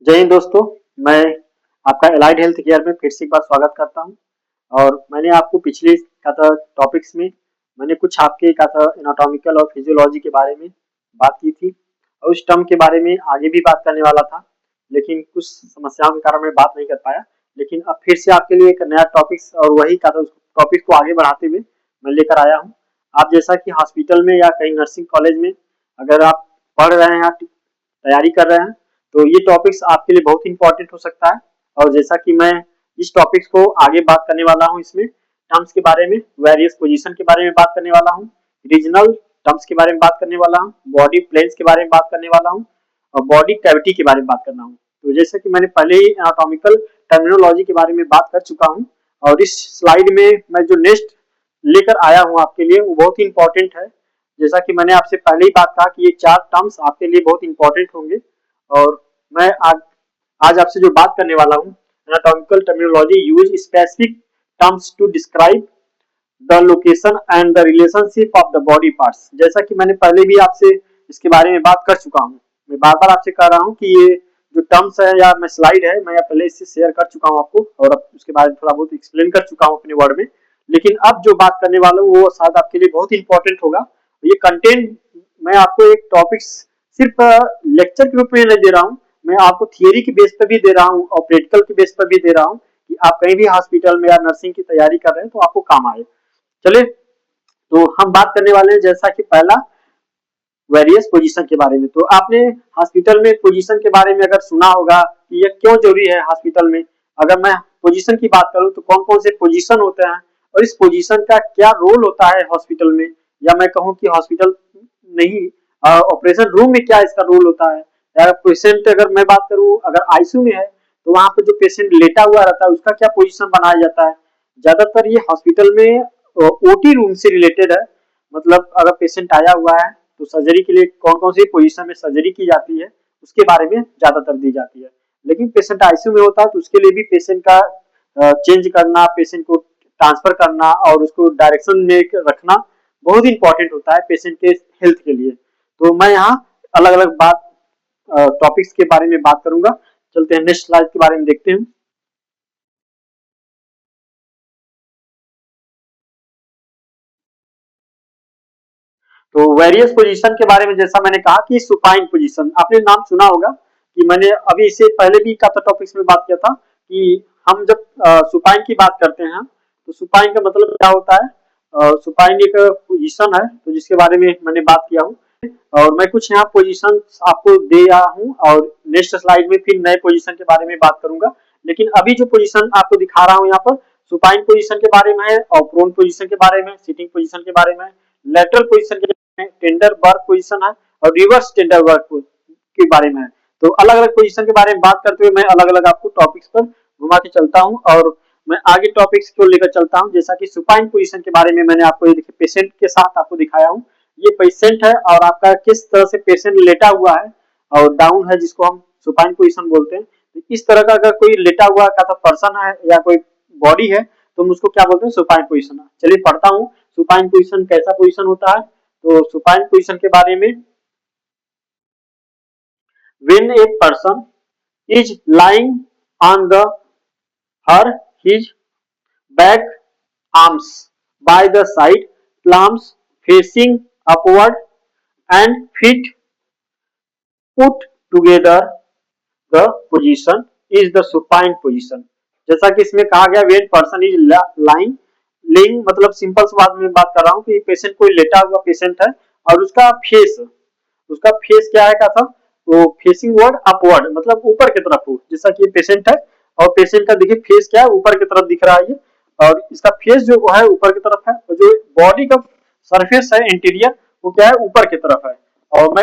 जय हिंद दोस्तों। मैं आपका एलाइड हेल्थ केयर में फिर से एक बार स्वागत करता हूं। और मैंने आपको पिछले टॉपिक्स में मैंने कुछ आपके एनाटॉमिकल और फिजियोलॉजी के बारे में बात की थी और उस टर्म के बारे में आगे भी बात करने वाला था, लेकिन कुछ समस्याओं के कारण मैं बात नहीं कर पाया। लेकिन अब फिर से आपके लिए एक नया टॉपिक्स और वही टॉपिक को आगे बढ़ाते हुए मैं लेकर आया हूँ। आप जैसा कि हॉस्पिटल में या कहीं नर्सिंग कॉलेज में अगर आप पढ़ रहे हैं, तैयारी कर रहे हैं, तो ये टॉपिक्स आपके लिए बहुत इंपॉर्टेंट हो सकता है। और जैसा कि मैं इस टॉपिक्स को आगे बात करने वाला हूँ, इसमें टर्म्स के बारे में, वेरियस पोजीशन के बारे में बात करने वाला हूँ, रीजनल टर्म्स के बारे में बात करने वाला हूँ, बॉडी प्लेन्स के बारे में बात करने वाला हूँ और बॉडी कैविटी के बारे में बात करना हूँ। तो जैसे कि मैंने पहले ही एनाटॉमिकल टर्मिनोलॉजी के बारे में बात कर चुका हूँ और इस स्लाइड में मैं जो नेक्स्ट लेकर आया हूँ आपके लिए वो बहुत ही इंपॉर्टेंट है। जैसा कि मैंने आपसे पहले ही बात कहा कि ये 4 टर्म्स आपके लिए बहुत इंपॉर्टेंट होंगे। और मैं आज आपसे जो बात करने वाला हूँ, anatomical terminology use specific terms to describe the location and the relationship of the body parts. जैसा कि मैंने पहले भी आपसे इसके बारे में बात कर चुका हूँ, मैं बार बार आपसे कह रहा हूँ कि ये जो टर्म्स है या मैं स्लाइड है, मैं पहले इससे शेयर कर चुका हूँ आपको और अब उसके बारे में थोड़ा बहुत एक्सप्लेन कर चुका हूँ अपने वर्ड में। लेकिन अब जो बात करने वाला हूँ वो शायद आपके लिए बहुत इंपॉर्टेंट होगा। ये कंटेंट मैं आपको एक टॉपिक सिर्फ लेक्चर के रूप में नहीं दे रहा हूँ, मैं आपको थियरी के बेस पर भी दे रहा हूँ और प्रैक्टिकल के बेस पर भी दे रहा हूँ कि आप कहीं भी हॉस्पिटल में या नर्सिंग की तैयारी कर रहे हैं तो आपको काम आए। चलिए, तो हम बात करने वाले हैं जैसा कि पहला वेरियस पोजीशन के बारे में। तो आपने हॉस्पिटल में पोजीशन के बारे में अगर सुना होगा कि ये क्यों जरूरी है हॉस्पिटल में। अगर मैं पोजीशन की बात करूं तो कौन कौन से पोजीशन होते हैं और इस पोजीशन का क्या रोल होता है हॉस्पिटल में, या मैं कहूं कि हॉस्पिटल नहीं, ऑपरेशन रूम में क्या इसका रोल होता है। या पेशेंट अगर मैं बात करूं, अगर आईसीयू में है तो वहां पे जो पेशेंट लेटा हुआ रहता है उसका क्या पोजीशन बनाया जाता है। ज्यादातर ये हॉस्पिटल में ओटी रूम से रिलेटेड है। मतलब अगर पेशेंट आया हुआ है तो सर्जरी के लिए कौन कौन सी पोजीशन में सर्जरी की जाती है उसके बारे में ज्यादातर दी जाती है। लेकिन पेशेंट आईसीयू में होता है तो उसके लिए भी पेशेंट का चेंज करना, पेशेंट को ट्रांसफर करना और उसको डायरेक्शन में रखना बहुत इंपॉर्टेंट होता है पेशेंट के हेल्थ के लिए। तो मैं यहाँ अलग अलग बात टॉपिक्स के बारे में बात करूंगा। चलते हैं नेक्स्ट स्लाइड के बारे में देखते हैं। तो वेरियस पोजीशन के बारे में जैसा मैंने कहा कि सुपाइन पोजीशन आपने नाम सुना होगा कि मैंने अभी इससे पहले भी टॉपिक्स में बात किया था कि हम जब सुपाइन की बात करते हैं तो सुपाइन का मतलब क्या होता है। सुपाइन एक पोजीशन है तो जिसके बारे में मैंने बात किया हूँ और मैं कुछ यहाँ पोजीशन आपको दे रहा हूँ और नेक्स्ट स्लाइड में फिर नए पोजीशन के बारे में बात करूंगा। लेकिन अभी जो पोजीशन आपको दिखा रहा हूँ यहाँ पर सुपाइन पोजीशन के बारे में है और प्रोन पोजीशन के बारे में, सिटिंग पोजीशन के बारे में, लेटरल पोजीशन के बारे में, टेंडर वर्क पोजीशन है और रिवर्स टेंडर वर्क के बारे में है। तो अलग अलग पोजीशन के बारे में बात करते हुए मैं अलग अलग आपको टॉपिक्स पर घुमा के चलता हूँ और मैं आगे टॉपिक्स को लेकर चलता हूँ। जैसा कि सुपाइन पोजीशन के बारे में मैंने आपको ये देखिए पेशेंट के साथ आपको दिखाया हूँ। ये पेशेंट है और आपका किस तरह से पेशेंट लेटा हुआ है और डाउन है जिसको हम सुपाइन पोजीशन बोलते हैं। तो इस तरह का अगर कोई लेटा हुआ का पर्सन है या कोई बॉडी है तो हम उसको क्या बोलते हैं, सुपाइन पोजीशन। चलिए पढ़ता हूँ सुपाइन पोजीशन कैसा पोजीशन होता है। तो सुपाइन पोजीशन के बारे में, when a person is lying on the her his back, arms by the side, palms facing upward and feet put together, the position is the supine position। जैसा कि इसमें कहा गया when person is lying, laying मतलब simple सी बात में बात कर रहा हूँ कि पेशेंट कोई लेटा हुआ पेशेंट है और उसका फेस क्या है, क्या था वो फेसिंग वर्ड अपवर्ड मतलब ऊपर की तरफ हो। जैसा कि ये पेशेंट है और पेशेंट का देखिए फेस क्या है, ऊपर की तरफ दिख रहा है ये, और इसका फेस जो है ऊपर की तरफ है और जो बॉडी का सरफेस है इंटीरियर वो क्या है, ऊपर की तरफ है। और मैं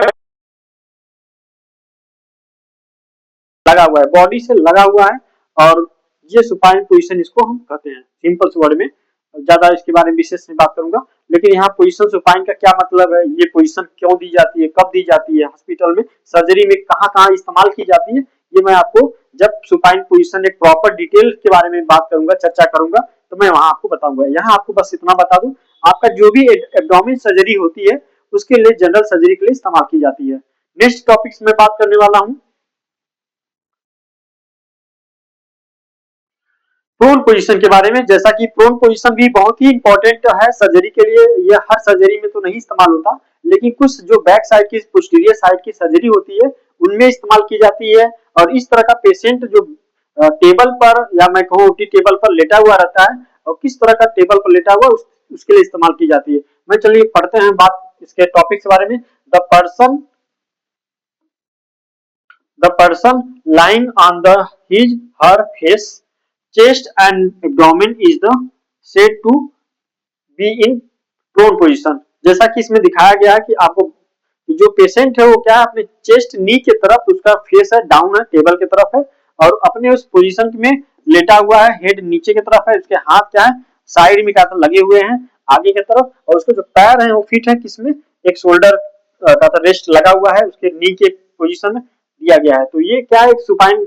लगा हुआ है, बॉडी से लगा हुआ है और ये सुपाइन पोजीशन इसको हम कहते हैं सिंपल वर्ड में। ज्यादा इसके बारे में विशेष में बात करूंगा, लेकिन यहाँ पोजीशन सुपाइन का क्या मतलब है, ये पोजीशन क्यों दी जाती है, कब दी जाती है हॉस्पिटल में, सर्जरी में कहाँ कहाँ इस्तेमाल की जाती है, ये मैं आपको जब सुपाइन पोजीशन एक प्रॉपर डिटेल के बारे में बात करूंगा, चर्चा करूंगा तो मैं वहां आपको बताऊंगा। यहाँ आपको बस इतना बता दूं, आपका जो भी एब्डोमेन सर्जरी होती है उसके लिए जनरल सर्जरी के लिए इस्तेमाल की जाती है। नेक्स्ट टॉपिक्स में बात करने वाला हूँ प्रोन पोजीशन के बारे में, जैसा कि प्रोन पोजीशन भी बहुत ही इंपॉर्टेंट है सर्जरी के लिए। ये हर सर्जरी में तो नहीं इस्तेमाल होता, लेकिन कुछ जो बैक साइड की पोस्टीरियर साइड की सर्जरी होती है उनमें इस्तेमाल की जाती है। और इस तरह का पेशेंट जो टेबल पर या मैं कहूँ ओटी टेबल पर लेटा हुआ रहता है, और किस तरह का टेबल पर लेटा हुआ उसके लिए इस्तेमाल की जाती है। मैं चलिए पढ़ते हैं बात इसके टॉपिक के बारे में। The person lying on the his her face, chest and abdomen is the said to be in prone position। जैसा कि इसमें दिखाया गया है कि आपको जो पेशेंट है वो क्या है, अपने चेस्ट नी की तरफ उसका फेस है, डाउन है, टेबल की तरफ है, और अपने उस पोजीशन में लेटा हुआ है, हेड नीचे की तरफ है, उसके हाथ क्या है साइड में क्या लगे हुए हैं आगे की तरफ, और उसके जो पैर है वो फिट है किसमें, एक शोल्डर का रेस्ट लगा हुआ है उसके नी के पोजीशन में दिया गया है। तो ये क्या है, एक सुपाइन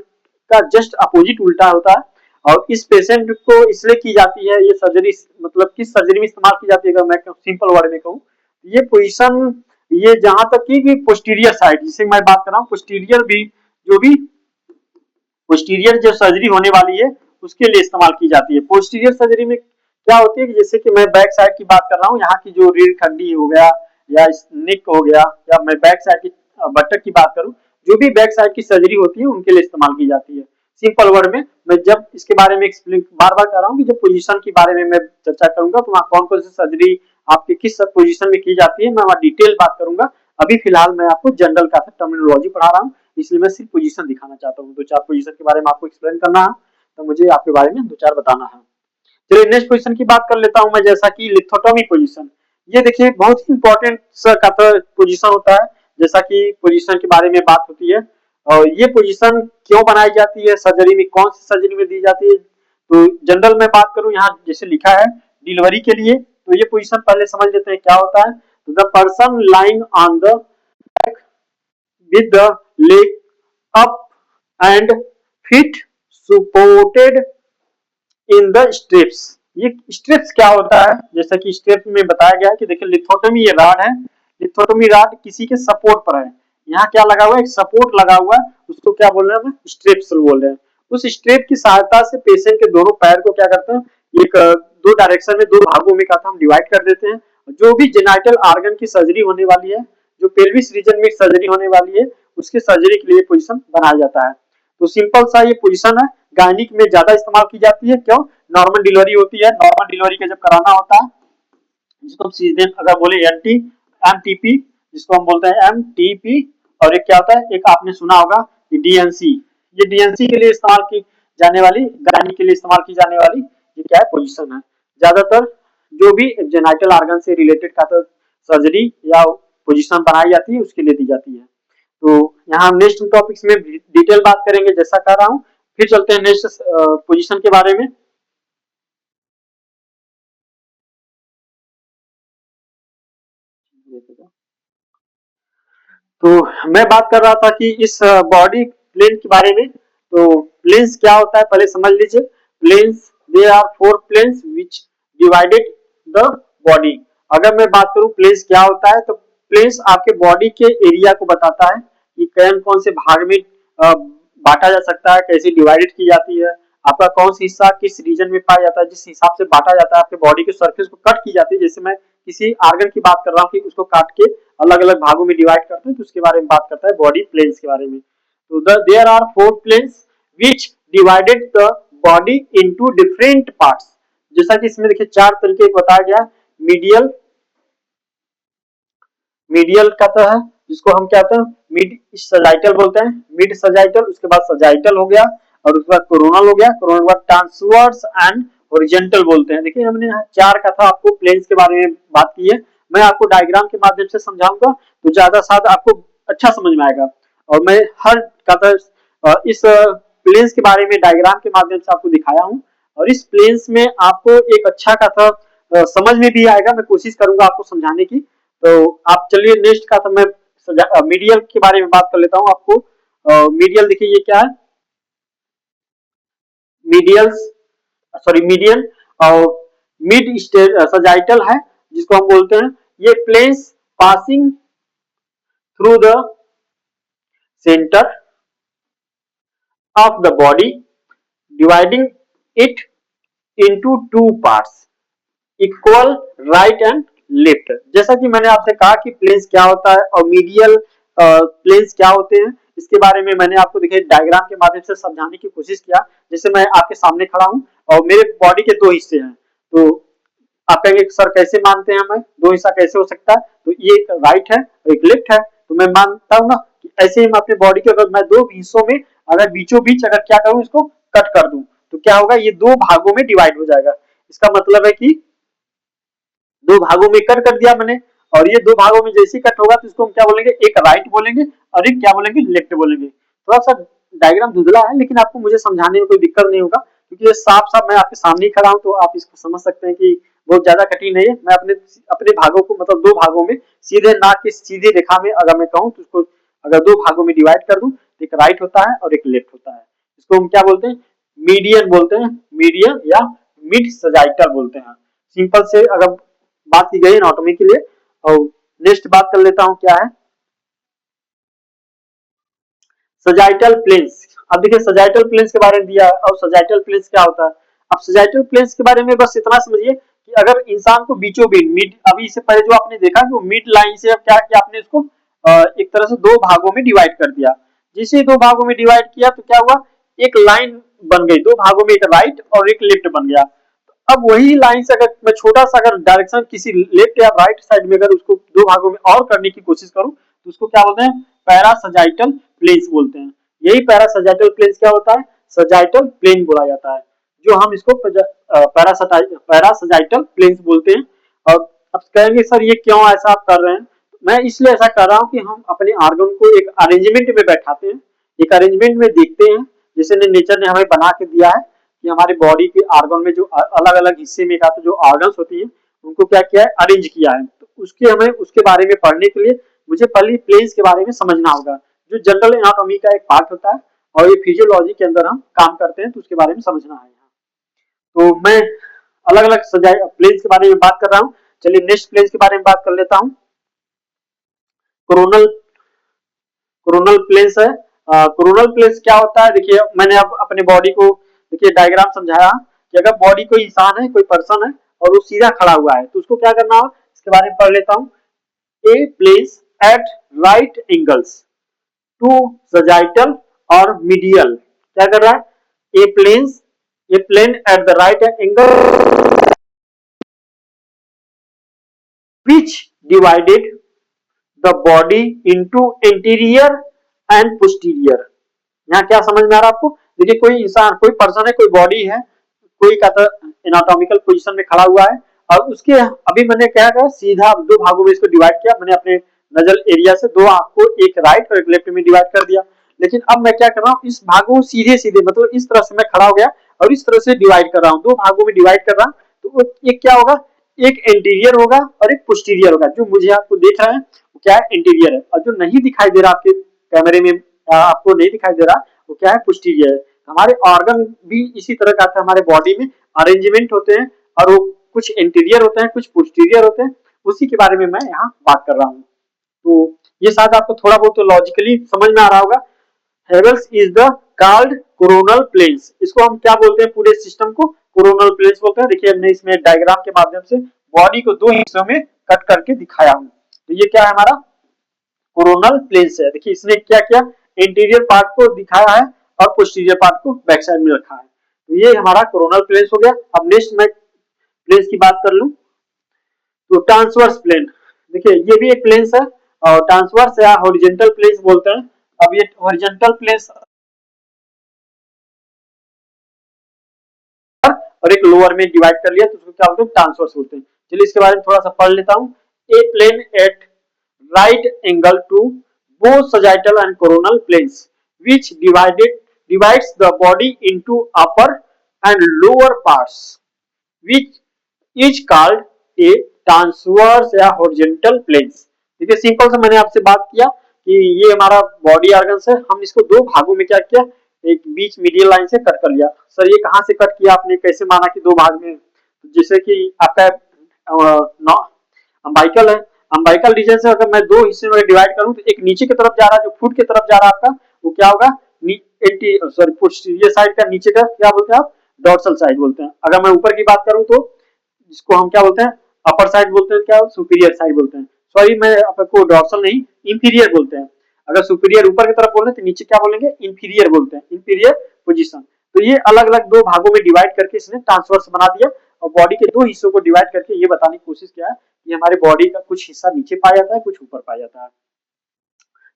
का जस्ट अपोजिट उल्टा होता है। और इस पेशेंट को इसलिए की जाती है ये सर्जरी, मतलब किस सर्जरी में इस्तेमाल की जाती है अगर मैं सिंपल वर्ड में कहूँ, ये पोजीशन, ये जहां तक की पोस्टीरियर साइड जिससे मैं बात कर रहा हूँ, पोस्टीरियर भी जो भी पोस्टीरियर जो सर्जरी होने वाली है उसके लिए इस्तेमाल की जाती है। पोस्टीरियर सर्जरी में क्या होती है कि जैसे कि मैं बैक साइड की बात कर रहा हूँ, यहाँ की जो रीढ़ खंडी हो गया या नेक हो गया, या मैं बैक साइड की बटक की बात करूँ, जो भी बैक साइड की सर्जरी होती है उनके लिए इस्तेमाल की जाती है। सिंपल वर्ड में मैं जब इसके बारे में एक्सप्लेन बार बार कर रहा हूँ कि जब पोजीशन के बारे में मैं चर्चा करूंगा तो वहाँ कौन कौन सी सर्जरी आपके किस पोजीशन में की जाती है मैं वहाँ डिटेल बात करूंगा। अभी फिलहाल मैं आपको जनरल का टर्मिनोलॉजी पढ़ा रहा हूँ, इसलिए मैं सिर्फ पोजीशन दिखाना चाहता हूँ। दो चार पोजीशन के बारे में आपको एक्सप्लेन करना है तो मुझे आपके बारे में दो चार बताना है। चलिए नेक्स्ट पोजीशन की बात कर लेता हूँ मैं, जैसा कि लिथोटॉमी पोजीशन। ये देखिए बहुत ही इंपॉर्टेंट पोजीशन होता है, जैसा कि पोजीशन के बारे में बात होती है। और ये पोजीशन क्यों बनाई जाती है, सर्जरी में कौन सी सर्जरी में दी जाती है, तो जनरल में बात करूं यहाँ जैसे लिखा है डिलीवरी के लिए, तो ये पोजीशन पहले समझ लेते हैं क्या होता है। तो the person lying on the back with the leg up and feet supported in the strips। ये स्ट्रिप्स क्या होता है, जैसा कि स्ट्रिप में बताया गया है कि देखिए लिथोटमी ये राड है, लिथोटमी राड किसी के सपोर्ट पर है, यहाँ क्या लगा हुआ है, एक सपोर्ट लगा हुआ है, उसको क्या बोल रहे हैं, स्ट्रिप्स बोल रहे हैं। उस स्ट्रिप की सहायता से पेशेंट के दोनों पैर को क्या करते हैं, एक दो डायरेक्शन में दो भागों में हम डिवाइड कर देते हैं। जो भी जेनाइटल आर्गन की सर्जरी होने वाली है, जो पेल्विस रीजन में सर्जरी होने वाली है, उसकी सर्जरी के लिए पोजीशन बनाया जाता है। तो सिंपल सा ये पोजीशन है, गायनिक में ज्यादा इस्तेमाल की जाती है। क्यों, नॉर्मल डिलीवरी होती है, नॉर्मल डिलीवरी का जब कराना होता है, जिसको हम सीधे अगर बोले एमटीपी, जिसको हम बोलते हैं एमटीपी, और एक क्या होता है, एक आपने सुना होगा डीएनसी। ये डीएनसी के लिए इस्तेमाल की जाने वाली, गायनिक के लिए इस्तेमाल की जाने वाली ये क्या है, पोजीशन है। ज्यादातर जो भी जेनाइटल आर्गन से रिलेटेड का तो सर्जरी या पोजीशन बनाई जाती है उसके लिए दी जाती है। तो यहाँ हम नेक्स्ट टॉपिक्स में डिटेल बात करेंगे जैसा कर रहा हूँ। फिर चलते हैं नेक्स्ट पोजीशन के बारे में। तो मैं बात कर रहा था कि इस बॉडी प्लेन के बारे में। तो प्लेन्स क्या होता है पहले समझ लीजिए। Planes, they are four planes which divided the body. अगर मैं बात करूं प्लेन्स क्या होता है, तो प्लेन्स आपके बॉडी के एरिया को बताता है कि कौन कौन से भाग में बांटा जा सकता है, कैसे डिवाइडेड की जाती है, आपका कौन सा हिस्सा किस रीजन में पाया जाता है, जिस हिसाब से बांटा जाता है, आपके बॉडी के सरफेस को कट की जाती है। जैसे मैं किसी आर्गन की बात कर रहा हूँ कि उसको काट के अलग अलग भागों में डिवाइड करते हैं, तो उसके बारे में बात करता है बॉडी प्लेन्स के बारे में। तो there are four planes which divided the body into different parts. जैसा कि इसमें देखिए चार तरीके बताया गया। मीडियल, मीडियल कहता है जिसको हम कहते हैं मिड सजाइटल बोलते हैं, मिड सजाइटल, उसके बाद सजाइटल हो गया, और उसके बाद कोरोनल हो गया, कोरोनल के बाद ट्रांसवर्स एंड ओरिजेंटल बोलते हैं। देखिए हमने यहाँ चार कथा आपको प्लेन्स के बारे में बात की है, मैं आपको डायग्राम के माध्यम से समझाऊंगा तो ज्यादा साथ आपको अच्छा समझ में आएगा। और मैं हर कथा इस प्लेन्स के बारे में डायग्राम के माध्यम से आपको दिखाया हूँ, और इस प्लेन्स में आपको एक अच्छा कथा समझ में भी आएगा, मैं कोशिश करूंगा आपको समझाने की। तो आप चलिए नेक्स्ट का तो मैं मीडियल के बारे में बात कर लेता हूँ आपको। मीडियल देखिए ये क्या है, मीडियल सॉरी मीडियल और मिड सजाइटल है जिसको हम बोलते हैं। ये planes passing through the centre of the body, dividing it into two parts equal right and left. जैसा कि मैंने आपसे कहा कि प्लेन्स क्या होता है और मीडियल प्लेन्स क्या होते हैं, इसके बारे में मैंने आपको देखिए डायग्राम के माध्यम से समझाने की कोशिश किया। जैसे मैं आपके सामने खड़ा हूं और मेरे बॉडी के दो हिस्से हैं, तो आप कहेंगे सर कैसे मानते हैं हमें, दो हिस्सा कैसे हो सकता है, तो ये एक राइट है और एक लेफ्ट है, तो मैं मानता हूं ना कि ऐसे ही मैं अपने बॉडी के अगर मैं दो हिस्सों में अगर बीचों बीच अगर क्या करूं इसको कट कर दूं तो क्या होगा, ये दो भागों में डिवाइड हो जाएगा। इसका मतलब है कि दो भागों में कट कर दिया मैंने, और ये दो भागों में जैसे ही कट होगा तो इसको हम क्या बोलेंगे, एक राइट बोलेंगे और एक क्या बोलेंगे, लेफ्ट बोलेंगे। थोड़ा सा डायग्राम धुंधला है लेकिन आपको मुझे समझाने में कोई दिक्कत नहीं होगा, क्योंकि ये साफ साफ मैं आपके सामने ही खड़ा हूं, तो आप इसको समझ सकते हैं कि बहुत ज्यादा कठिन नहीं है। मैं अपने अपने भागों को मतलब दो भागों में सीधे नाक की सीधी रेखा में अगर मैं कहूँ तो उसको अगर दो भागों में डिवाइड कर दूं तो एक राइट होता है और एक लेफ्ट होता है। इसको हम क्या बोलते हैं, मीडियन बोलते हैं, मीडियन या मिड सजाइटल बोलते हैं। सिंपल से अगर बात की गई एनाटॉमी के लिए। और नेक्स्ट बात कर लेता हूं क्या है, सजाइटल प्लेन्स। अब देखिए सजाइटल प्लेन्स के बारे में दिया है और सजाइटल प्लेन्स क्या होता है। अब सजाइटल प्लेन्स के बारे में बस इतना समझिए कि अगर इंसान को बीचों बीच मिड, अभी इससे पहले जो आपने देखा कि वो मिड लाइन से अब क्या किया आपने इसको एक तरह से दो भागों में डिवाइड कर दिया। जिसे दो भागों में डिवाइड किया तो क्या हुआ, एक लाइन बन गई दो भागों में, एक राइट और एक लेफ्ट बन गया। अब वही लाइन से अगर मैं छोटा सा अगर डायरेक्शन किसी लेफ्ट या राइट साइड में अगर उसको दो भागों में और करने की कोशिश करूं तो उसको क्या बोलते हैं, पैरासजाइटल प्लेन्स बोलते हैं। यही पैरासजाइटल प्लेन्स क्या होता है, सजाइटल प्लेन बोला जाता है, जो हम इसको पैरासजाइटल प्लेन्स बोलते हैं। और अब कहेंगे सर ये क्यों ऐसा आप कर रहे हैं, मैं इसलिए ऐसा कर रहा हूं कि हम अपने ऑर्गन को एक अरेंजमेंट में बैठाते हैं, एक अरेंजमेंट में देखते हैं, जैसे नेचर ने हमें बना के दिया है कि हमारे बॉडी के ऑर्गन में जो अलग अलग हिस्से में का जो ऑर्गन्स होती है उनको क्या किया है, अरेंज किया है। तो उसके हमें उसके बारे में पढ़ने के लिए मुझे पहले प्लेन्स के बारे में समझना होगा, जो जनरल एनाटॉमी का एक पार्ट होता है और ये फिजियोलॉजी के अंदर हम काम करते हैं, तो उसके बारे में समझना है यहाँ। तो मैं अलग अलग सजाए प्लेन्स के बारे में बात कर रहा हूँ। चलिए नेक्स्ट प्लेन्स के बारे में बात कर लेता हूँ। कोरोनल कोरोनल प्लेन्स है। कोरोनल प्लेन्स क्या होता है, देखिए मैंने अब अपने बॉडी को देखिए डायग्राम समझाया कि अगर बॉडी कोई इंसान है, कोई पर्सन है और वो सीधा खड़ा हुआ है तो उसको क्या करना हो, इसके बारे में पढ़ लेता हूँ। A place at right angles to sagittal और मीडियल, क्या कर रहा है, a plane at the right angle which divided the body into anterior and posterior। यहाँ क्या समझ में आ रहा है आपको, देखिए कोई इंसान कोई पर्सन है, कोई बॉडी है, कोई एनाटॉमिकल पोजीशन में खड़ा हुआ है और उसके अभी मैंने क्या कहा सीधा दो भागों में इसको डिवाइड किया, मैंने अपने नजर एरिया से दो आंख को एक राइट और एक लेफ्ट में डिवाइड कर दिया। लेकिन अब मैं क्या कर रहा हूँ, इस भागों को सीधे सीधे मतलब इस तरह से मैं खड़ा हो गया और इस तरह से डिवाइड कर रहा हूँ, दो भागों में डिवाइड कर रहा हूँ। तो एक क्या होगा, एक एंटीरियर होगा और एक पोस्टीरियर होगा। जो मुझे आपको देख रहा है वो क्या है, इंटीरियर है, और जो नहीं दिखाई दे रहा आपके कैमरे में आपको नहीं दिखाई दे रहा वो क्या है, पोस्टीरियर है। हमारे ऑर्गन भी इसी तरह का हमारे बॉडी में अरेंजमेंट होते हैं और वो कुछ इंटीरियर होते हैं कुछ पोस्टीरियर होते हैं, उसी के बारे में मैं यहाँ बात कर रहा हूँ। तो ये शायद आपको थोड़ा बहुत तो लॉजिकली समझ में आ रहा होगा। हेवल्स is the called coronal planes, इसको हम क्या बोलते हैं, पूरे सिस्टम को कोरोनल प्लेन्स बोलते हैं। देखिए हमने इसमें डायग्राम के माध्यम से बॉडी को दो हिस्सों में कट करके दिखाया हूं। तो ये क्या है, हमारा कोरोनल प्लेन्स है। देखिए इसने क्या किया, इंटीरियर पार्ट को दिखाया है और पोस्टीरियर पार्ट को बैक साइड में रखा है। तो ये हमारा कोरोनल प्लेन्स हो गया। अब नेक्स्ट मैं प्लेन्स की बात कर लूं तो ट्रांसवर्स प्लेन, देखिए ये भी एक प्लेन्स है और ट्रांसवर्स या हॉरिजॉन्टल प्लेन्स बोलते हैं। अब ये हॉरिजॉन्टल प्लेन्स और एक लोअर में डिवाइड कर लिया तो उसको क्या बोलते हैं, ट्रांसवर्स बोलते हैं। चलिए इसके बारे में थोड़ा सा पढ़ लेता हूँ। A plane at right angle to both sagittal and coronal planes which divides the body into upper and lower parts which is called a transverse या horizontal planes। देखिए सिंपल से मैंने आपसे बात किया कि ये हमारा बॉडी ऑर्गन्स है, हम इसको दो भागों में क्या किया, एक बीच मीडियल लाइन से कट कर लिया। सर ये कहाँ से कट किया आपने, कैसे माना कि दो भाग में, जैसे कि आपका अम्बाइकल है, अम्बाइकल रीजन से अगर मैं दो हिस्से में डिवाइड करूं तो एक नीचे की तरफ जा रहा है, जो फुट की तरफ जा रहा है आपका, वो क्या होगा, सॉरी पोस्टीरियर साइड का नीचे का क्या बोलते हैं आप, डॉर्सल साइड बोलते हैं। अगर मैं ऊपर की बात करूं तो जिसको हम क्या बोलते हैं, अपर साइड बोलते हैं, क्या सुपीरियर साइड बोलते हैं। सॉरी, मैं आपको डॉर्सल नहीं, इंफीरियर बोलते हैं। अगर सुपीरियर ऊपर की तरफ बोल रहे हैं तो नीचे क्या बोलेंगे, इंफीरियर बोलते हैं, इंफीरियर पोजीशन। तो ये अलग अलग दो भागों में डिवाइड करके इसने ट्रांसवर्स बना दिया और बॉडी के दो हिस्सों को डिवाइड करके ये बताने की कोशिश किया है कि हमारे बॉडी का कुछ हिस्सा नीचे पाया जाता है, कुछ ऊपर पाया जाता है।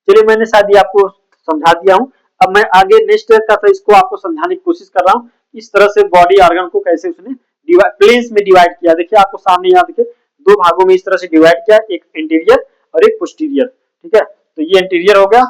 चलिए, मैंने शायद ये आपको समझा दिया हूं। अब मैं आगे नेक्स्ट का तो इसको आपको समझाने की कोशिश कर रहा हूँ, इस तरह से बॉडी ऑर्गन को कैसे उसने प्लेन्स में डिवाइड किया। देखिए आपको सामने यहाँ देखिए दो भागों में इस तरह से डिवाइड किया, एक इंटीरियर और एक पोस्टीरियर। ठीक है, तो ये इंटीरियर हो गया,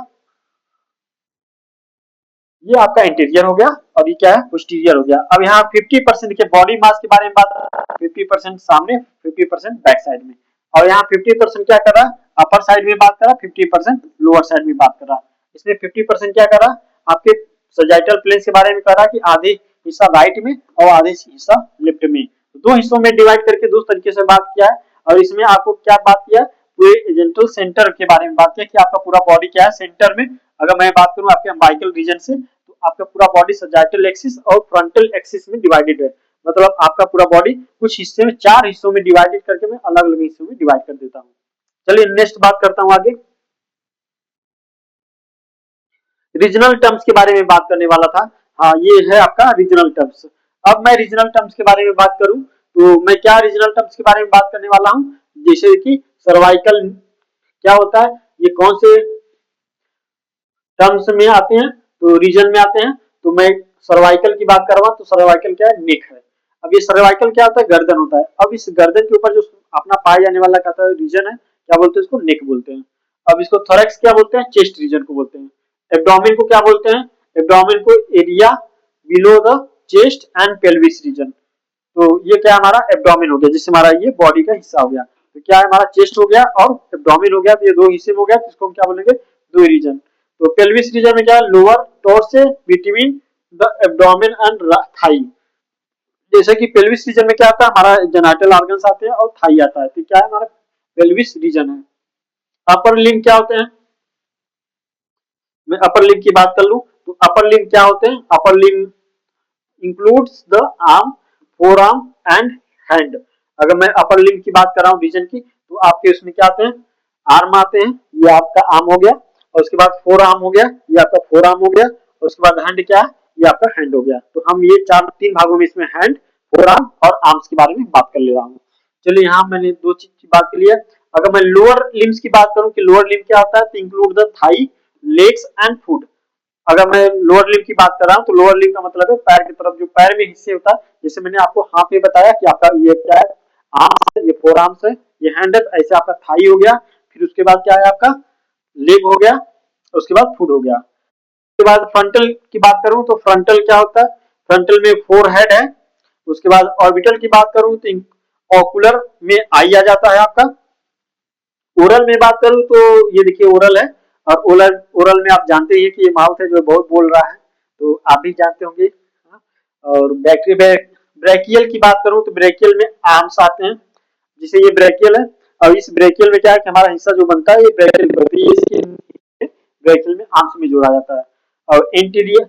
ये आपका इंटीरियर हो गया और ये क्या है, पोस्टीरियर हो गया। अब यहाँ 50% के बॉडी मास के बारे में बात, 50% सामने, 50% बैक साइड में। और यहाँ 50% क्या कर रहा है, अपर साइड में बात कर रहा है, 50% लोअर साइड में बात कर रहा है। इसमें 50% क्या कर रहा है, आपके सजाइटल प्लेन के बारे में कर रहा है कि आधे हिस्सा राइट में और आधे हिस्सा लेफ्ट में, दो हिस्सों में डिवाइड करके दो तरीके से बात किया है। और इसमें आपको क्या बात किया, पूरे एजेंटल सेंटर के बारे में बात किया कि आपका पूरा बॉडी क्या है सेंटर में। अगर मैं बात करूं आपके अम्बाइकल रीजन से, तो आपका पूरा बॉडी सजाइटल एक्सिस और फ्रंटल एक्सिस में डिवाइडेड है। मतलब आपका पूरा बॉडी कुछ हिस्से में, चार हिस्सों में डिवाइडेड करके मैं अलग अलग हिस्सों में डिवाइड कर देता हूँ। चलिए नेक्स्ट बात करता हूँ आगे, रीजनल टर्म्स के बारे में बात करने वाला था। हाँ, ये है आपका रीजनल टर्म्स। अब मैं रीजनल टर्म्स के बारे में बात करूं तो मैं क्या रीजनल टर्म्स के बारे में बात करने वाला हूं, जैसे कि सर्वाइकल क्या होता है, ये कौन से टर्म्स में आते हैं, तो रीजन में आते हैं। तो मैं सर्वाइकल की बात कर रहा हूं, तो सर्वाइकल क्या है, नेक है। अब ये सर्वाइकल क्या होता है, गर्दन होता है। अब इस गर्दन के ऊपर जो अपना पाया जाने वाला कहता है रीजन है, क्या बोलते हैं इसको, नेक बोलते हैं। अब इसको थोरैक्स क्या बोलते हैं, चेस्ट रीजन को बोलते हैं। एब्डोमेन को क्या बोलते हैं, एब्डोमेन को area below the chest and pelvis region. तो ये क्या हमारा एब्डोमेन हो गया, जिससे हमारा ये बॉडी का हिस्सा हो गया। तो क्या है, हमारा चेस्ट हो गया और एब्डोमेन हो गया, तो ये दो हिस्से में हो गया, जिसको हम क्या बोलेंगे, दो रीजन। तो पेल्विस रीजन में क्या है, lower torso between the abdomen and thigh. जैसे कि पेल्विस रीजन में क्या आता है, हमारा जेनाइटल ऑर्गन्स आते हैं और थाई आता है, तो क्या है हमारा पेल्विस रीजन है। अपर लिम्ब क्या होते हैं, मैं अपर लिम्ब की बात कर लूं तो अपर लिम्ब क्या होते हैं, upper limb includes the arm, four arm and hand. अगर मैं अपर लिम्ब की बात कर रहा हूँ रीजन की, तो आपके उसमें क्या आते हैं, आर्म आते हैं, ये आपका आर्म हो गया, और उसके बाद फोर आर्म हो गया, ये आपका फोर आर्म हो गया, और उसके बाद हैंड क्या है, ये आपका हैंड हो गया। तो हम ये चार तीन भागों में इसमें हैंड, फोर आर्म और आर्म्स के बारे में बात कर ले रहा हूँ। चलिए, यहाँ मैंने दो चीज की बात की है। अगर मैं लोअर लिम्स की बात करूं कि लोअर लिम्ब क्या होता है, तो include the thigh, legs and foot. अगर मैं लोअर लिम्ब की बात कर रहा हूँ तो लोअर लिम्ब का मतलब है पैर की तरफ, जो पैर में हिस्से होता है। जैसे मैंने आपको हाथ में बताया कि आपका ये क्या है, आर्म्स है, ये फोर आर्म्स है, ये हैंड है, ऐसे आपका थाई हो गया। फिर उसके बाद क्या है, आपका लेग हो गया, उसके बाद फुट हो गया। उसके बाद फ्रंटल की बात करूं तो फ्रंटल क्या होता है, फ्रंटल में फोर हेड है। उसके बाद ऑर्बिटल की बात करूं तो ऑकुलर में आई आ जाता है आपका। ओरल में बात करूं तो ये देखिए ओरल है, और ओरल ओरल में आप जानते हैं कि ये माउथ है जो बहुत बोल रहा है, तो आप भी जानते होंगे। और ब्रैकियल की बात करूं तो ब्रैकियल में आर्म्स आते हैं, जिसे ये ब्रैकियल है। और इस ब्रैकियल में क्या है कि हमारा हिस्सा जो बनता है ये ब्रैकियल बनती है, इसके ब्रैकियल में आर्म्स में जोड़ा जाता है। और इंटीरियर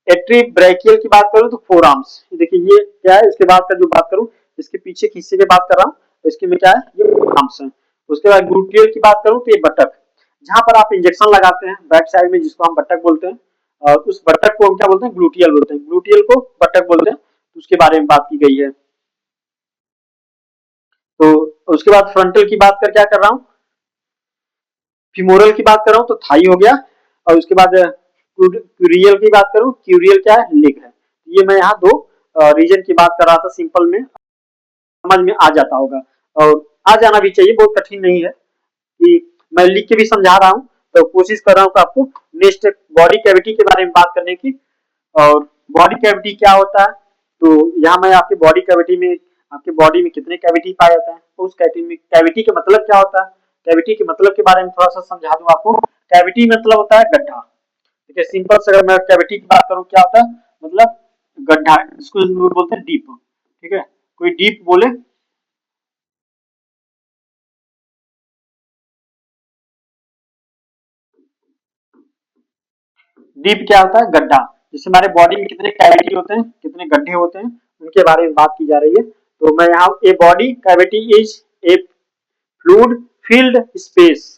एट्री ब्रैकियल की बात करूं तो फोर आर्म्स, देखिए ये क्या है, इसके बाद का जो बात करूं, इसके पीछे के हिस्से की बात कर रहा हूं, तो इसके में क्या है, ये आर्म्स है। उसके बाद ग्लूटियल की बात करूं तो ये बटक, जहां पर आप इंजेक्शन लगाते हैं बैक साइड में, जिसको हम बटक बोलते हैं। और उस बटक को हम क्या बोलते हैं, ग्लूटियल बोलते हैं, ग्लूटियल को बटक बोलते हैं। तो उसके बारे में बात की गई है। तो उसके बाद फ्रंटल की बात कर क्या कर रहा हूँ, फिमोरल की बात कर रहा हूँ तो थाई हो गया। और उसके बाद क्यूरियल की बात करूं, क्यूरियल क्या है, लेग है। ये मैं यहाँ दो रीजन की बात कर रहा था, सिंपल में समझ में आ जाता होगा, और आ जाना भी चाहिए, बहुत कठिन नहीं है कि मैं लिख के भी समझा रहा हूँ। तो कोशिश कर रहा हूँ कि आपको नेक्स्ट बॉडी कैविटी के बारे में बात करने की। और बॉडी कैविटी क्या होता है, तो यहाँ मैं आपके बॉडी कैविटी में, आपके बॉडी में कितने कैविटी पाए जाते हैं, तो उस कैविटी का मतलब क्या होता है, कैविटी के मतलब के बारे में थोड़ा सा समझा दूं आपको। कैविटी मतलब होता है गड्ढा। ठीक है, सिंपल से अगर मैं कैविटी की बात करूं क्या होता है, मतलब गड्ढा, जिसको बोलते हैं डीप। ठीक है, कोई डीप बोले, डीप क्या होता है, गड्ढा। जैसे हमारे बॉडी में कितने कैविटी होते हैं, कितने गड्ढे होते हैं, उनके बारे में बात की जा रही है। तो मैं यहाँ a body cavity is a fluid field space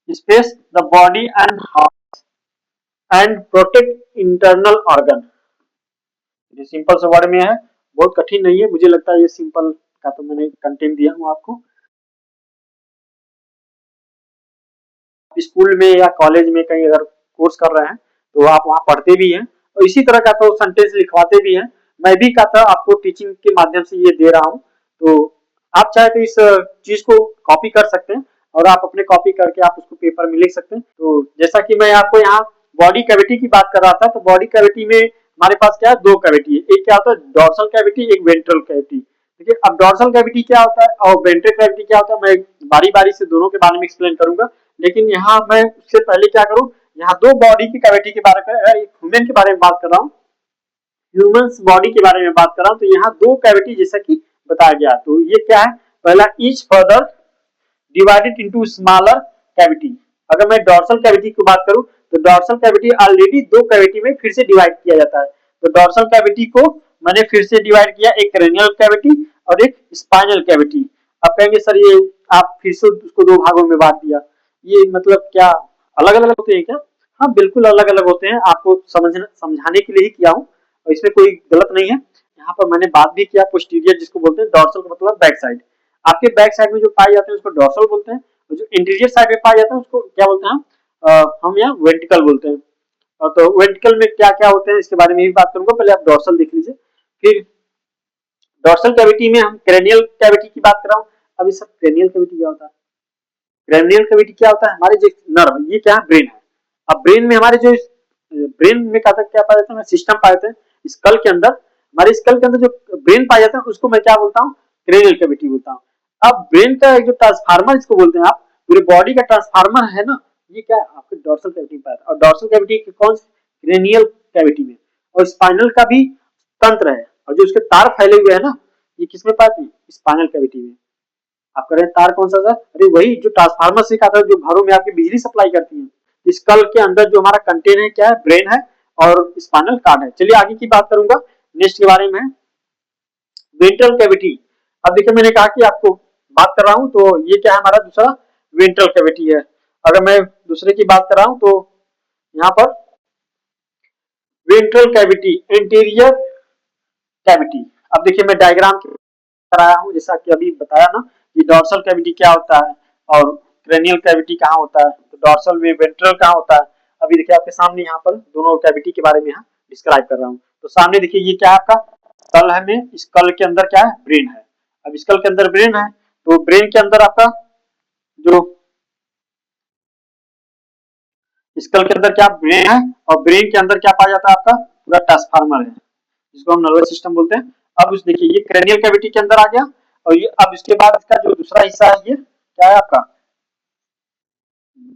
space the body and protect internal organ. ये सिंपल से वर्ड में है, बहुत कठिन नहीं है, मुझे लगता है ये सिंपल का तो मैंने कंटेंट दिया हूँ आपको। स्कूल में या कॉलेज में कहीं अगर कोर्स कर रहे हैं तो आप वहाँ पढ़ते भी हैं और इसी तरह का तो सेंटेंस लिखवाते भी हैं। मैं भी कहता आपको टीचिंग के माध्यम से ये दे रहा हूँ, तो आप चाहे तो इस चीज को कॉपी कर सकते हैं और आप अपने कॉपी करके आप उसको पेपर में लिख सकते हैं। तो जैसा कि मैं आपको यहाँ बॉडी कैविटी की बात कर रहा था, तो बॉडी कैविटी में हमारे पास क्या है, दो कैविटी है, एक क्या होता है डॉर्सल कैविटी, एक वेंट्रल कैविटी। ठीक है, अब डॉर्सल कैविटी क्या होता है और वेंट्रल कैविटी क्या होता है, मैं बारी बारी से दोनों के बारे में एक्सप्लेन करूंगा। लेकिन यहाँ मैं उससे पहले क्या करूँ, यहाँ दो बॉडी की कैविटी के बारे में, एक ह्यूमन के बारे में बात कर रहा हूँ, ह्यूमंस बॉडी के बारे में बात कर रहा हूँ। तो यहाँ दो कैविटी जैसा कि बताया गया, तो ये क्या है, पहला etch further divided into smaller cavity. अगर मैं डॉर्सल कैविटी की बात करूं तो डॉर्सल कैविटी ऑलरेडी दो कैविटी में फिर से डिवाइड किया जाता है। तो डॉर्सल कैविटी को मैंने फिर से डिवाइड किया, एक क्रेनियल कैविटी और एक स्पाइनल कैविटी। अब कहेंगे सर ये आप फिर से उसको दो भागों में बांट दिया, ये मतलब क्या अलग अलग होते हैं क्या? हाँ बिल्कुल अलग अलग होते हैं, आपको समझाने के लिए ही किया हूँ और इसमें कोई गलत नहीं है। यहाँ पर मैंने बात भी किया पोस्टीरियर जिसको बोलते हैं, डॉर्सल का मतलब बैक साइड, आपके बैक साइड में जो पाए जाते हैं उसको डॉर्सल बोलते हैं, और जो इंटीरियर साइड में पाए जाते हैं उसको क्या बोलते हैं हम यहाँ वेंट्रिकल बोलते हैं। तो वेंट्रिकल में क्या क्या होते हैं इसके बारे में भी बात करूंगा, पहले आप डॉर्सल देख लीजिए। फिर डॉर्सल कैविटी में हम क्रेनियल कैविटी की बात कर रहा हूँ। अब इस क्रेनियल कैविटी क्या होता है, क्रेनियल कैविटी क्या होता है, हमारे जो नर्व, ये क्या है, ब्रेन है। अब ब्रेन में हमारे जो ब्रेन में क्या पाया जाता है, सिस्टम पाए जाते हैं स्कल के अंदर, हमारे स्कल के अंदर जो ब्रेन पाया जाता है उसको मैं क्या बोलता हूँ, क्रेनियल कैविटी बोलता हूँ। अब ब्रेन का एक जो ट्रांसफार्मर इसको बोलते हैं, आप पूरे बॉडी का ट्रांसफार्मर है ना, ये क्या है आपके डॉर्सल कैविटी में पाया जाता है। और डॉर्सल कैविटी कौन सी, क्रेनियल कैविटी में। और स्पाइनल का भी तंत्र है, और जो उसके तार फैले हुए हैं ना, ये किसमें पाते हैं, स्पाइनल कैविटी में। आप कह रहे हैं तार कौन सा सर, अरे वही जो ट्रांसफार्मर से कहा था, जो घरों में आपकी बिजली सप्लाई करती है। स्कल के अंदर जो हमारा कंटेन है क्या है, ब्रेन है और स्पाइनल कार्ड है। चलिए आगे की बात करूंगा, नेक्स्ट के बारे में वेंट्रल कैविटी। अब देखिए मैंने कहा कि आपको बात कर रहा हूं, तो ये क्या है हमारा दूसरा वेंट्रल कैविटी है। अगर मैं दूसरे की बात कर रहा हूं तो यहाँ पर वेंट्रल कैविटी, इंटीरियर कैविटी। अब देखिए मैं डायग्राम कराया हूँ, जैसा कि अभी बताया ना कि डॉर्सल कैविटी क्या होता है और क्रेनियल कैविटी कहाँ होता है, तो डॉर्सल में वेंट्रल कहाँ होता है। अभी देखिए आपके सामने यहाँ पर दोनों कैविटी के बारे में यहाँ डिस्क्राइब कर रहा हूँ। तो सामने देखिए ये क्या है आपका स्कल है, में स्कल के अंदर क्या है, ब्रेन है। अब स्कल के अंदर ब्रेन है, तो ब्रेन के अंदर आपका जो स्कल के अंदर क्या ब्रेन है, और ब्रेन के अंदर क्या पाया जाता है, आपका पूरा ट्रांसफार्मर है जिसको हम नर्वस सिस्टम बोलते हैं। अब उस देखिए ये क्रेनियल कैविटी के अंदर आ गया, और ये अब इसके बाद इसका जो दूसरा हिस्सा है ये क्या है आपका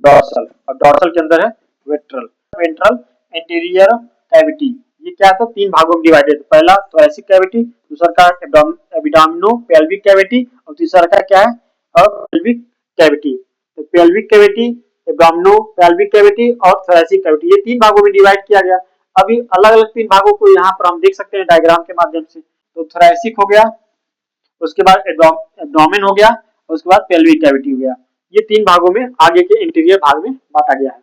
डॉर्सल, और डॉर्सल के अंदर है वेंट्रल। वेंट्रल एंटीरियर कैविटी, ये क्या था, तीन भागों में डिवाइडेड, पहला थोरैसिक कैविटी, दूसरा का एब्डोमिनो पेल्विक कैविटी, और तीसरा का क्या है पेल्विक कैविटी। तो पेल्विक कैविटी, एब्डोमिनो पेल्विक कैविटी और थोरैसिक कैविटी, ये तीन भागों में डिवाइड किया गया। अभी अलग अलग तीन भागों को यहाँ पर हम देख सकते हैं डायग्राम के माध्यम से। तो थोरैसिक हो गया, उसके बाद एब्डोमेन हो गया, और उसके बाद पेल्विक कैविटी हो गया। ये तीन भागों में आगे के इंटीरियर भाग में बांटा गया है।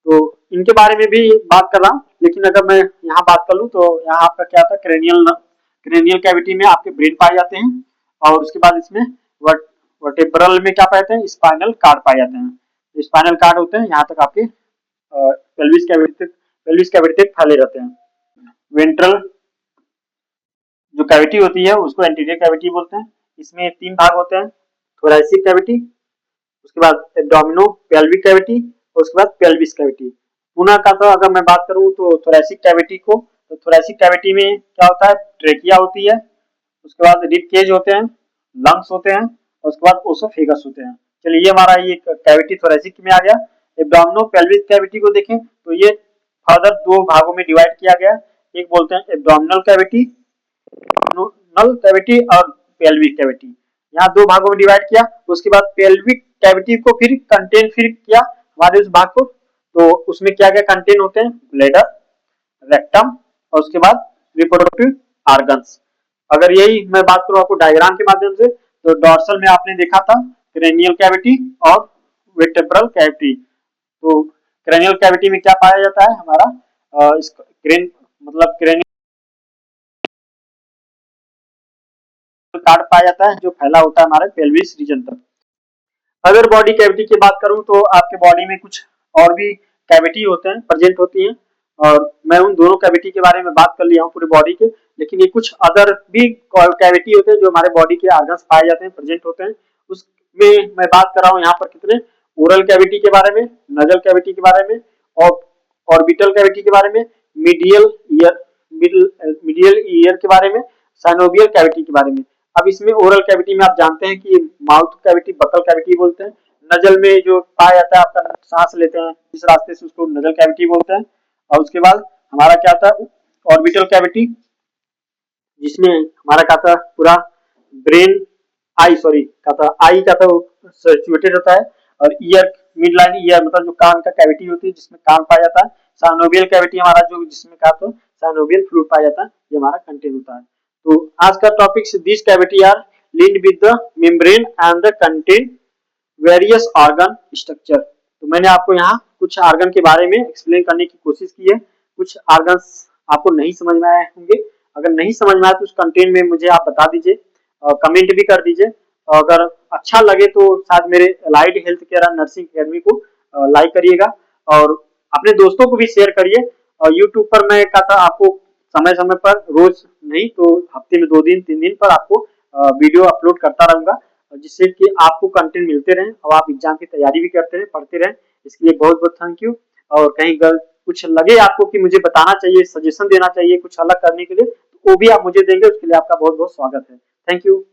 तो इनके बारे में भी बात कर रहा हूँ, लेकिन अगर मैं यहाँ बात कर लूँ तो यहाँ आपका क्या था, क्रेनियल कैविटी में आपके ब्रेन पाए जाते हैं, और उसके बाद इसमें वर्टेब्रल में क्या पाए जाते हैं, स्पाइनल कार्ड पाए जाते हैं। स्पाइनल कार्ड होते हैं यहाँ तक आपके पेल्विस कैविटी तक फैले रहते हैं। वेंट्रल जो कैविटी होती है उसको एंटीरियर कैविटी बोलते हैं। इसमें तीन भाग होते हैं, थोरैसिक कैविटी, उसके बाद एब्डोमिनो पेल्विक कैविटी, और उसके बाद पेल्विस कैविटी। पुनः का तो अगर मैं बात करूं तो थोरैसिक कैविटी को, तो थोरैसिक कैविटी में क्या होता है, ट्रेकिया होती है, उसके बाद रिब केज होते हैं, लंग्स होते हैं, और उसके बाद ओसोफेगस होते हैं। चलिए ये हमारा ये कैविटी थोरैसिक में आ गया। एब्डोमिनो पेल्विक कैविटी को देखें तो ये फर्दर दो भागों में डिवाइड किया गया, एक बोलते हैं एब्डोमिनल कैविटी, नल कैविटी और पेल्विक कैविटी, यहाँ दो भागों में डिवाइड किया। उसके बाद पेल्विक कैविटी को फिर कंटेन फिर किया हमारे उस भाग को, तो उसमें क्या क्या कंटेन होते हैं, ब्लैडर, रेक्टम और उसके बाद रिप्रोडक्टिव ऑर्गन्स। अगर यही मैं बात करूं आपको डायग्राम के माध्यम से, तो डॉर्सल में आपने देखा था क्रेनियल कैविटी और वर्टेब्रल कैविटी। तो क्रेनियल कैविटी में क्या पाया जाता है, हमारा मतलब क्रेनियल कार्ड पाया जाता है जो फैला होता है हमारे पेल्विस रीजन तक। अगर बॉडी कैविटी की बात करूं तो आपके बॉडी में कुछ और भी कैविटी होते हैं, प्रेजेंट होती हैं, और मैं उन दोनों कैविटी के बारे में बात कर लिया हूं पूरे बॉडी के, लेकिन ये कुछ अदर भी कैविटी होते हैं जो हमारे बॉडी के ऑर्गन्स पाए जाते हैं, प्रेजेंट होते हैं। उसमें मैं बात कर रहा हूं यहाँ पर कितने, ओरल कैविटी के बारे में, नजल कैविटी के बारे में, और ऑर्बिटल कैविटी के बारे में, मीडियल ईयर मिडियल ईयर के बारे में, साइनोवियल कैविटी के बारे में। अब इसमें ओरल कैविटी में आप जानते हैं कि माउथ कैविटी बकल कैविटी बोलते हैं। नजल में जो पाया जाता है, आपका सांस लेते हैं इस रास्ते से, उसको नजल कैविटी बोलते हैं। और उसके बाद हमारा क्या था, ऑर्बिटल कैविटी, जिसमें हमारा क्या था पूरा ब्रेन क्या था आई का था सिचुएटेड होता है, और ईयर मिड लाइन ईयर मतलब जो कान का कैविटी होती है जिसमें कान पाया जाता है। साइनोवियल कैविटी हमारा जो जिसमें क्या तो साइनोवियल फ्लूइड पाया जाता है, ये हमारा कंटेन होता है। तो आज का topic, this cavity are linked with the membrane and the contain various organ structure. तो मैंने आपको यहाँ कुछ ऑर्गन के बारे में एक्सप्लेन करने की कोशिश की है। कुछ ऑर्गन्स आपको नहीं समझ में आए होंगे, अगर नहीं समझ में आए तो उस कंटेंट में मुझे आप बता दीजिए, कमेंट भी कर दीजिए। अगर अच्छा लगे तो शायद मेरे allied health care and nursing academy को लाइक करिएगा और अपने दोस्तों को भी शेयर करिए। और यूट्यूब पर मैं कहता आपको समय समय पर, रोज नहीं तो हफ्ते में 2 दिन 3 दिन पर आपको वीडियो अपलोड करता रहूंगा, जिससे कि आपको कंटेंट मिलते रहे और आप एग्जाम की तैयारी भी करते रहे, पढ़ते रहे। इसके लिए बहुत बहुत थैंक यू। और कहीं कुछ लगे आपको कि मुझे बताना चाहिए, सजेशन देना चाहिए कुछ अलग करने के लिए, तो वो भी आप मुझे देंगे, उसके लिए आपका बहुत बहुत स्वागत है। Thank you.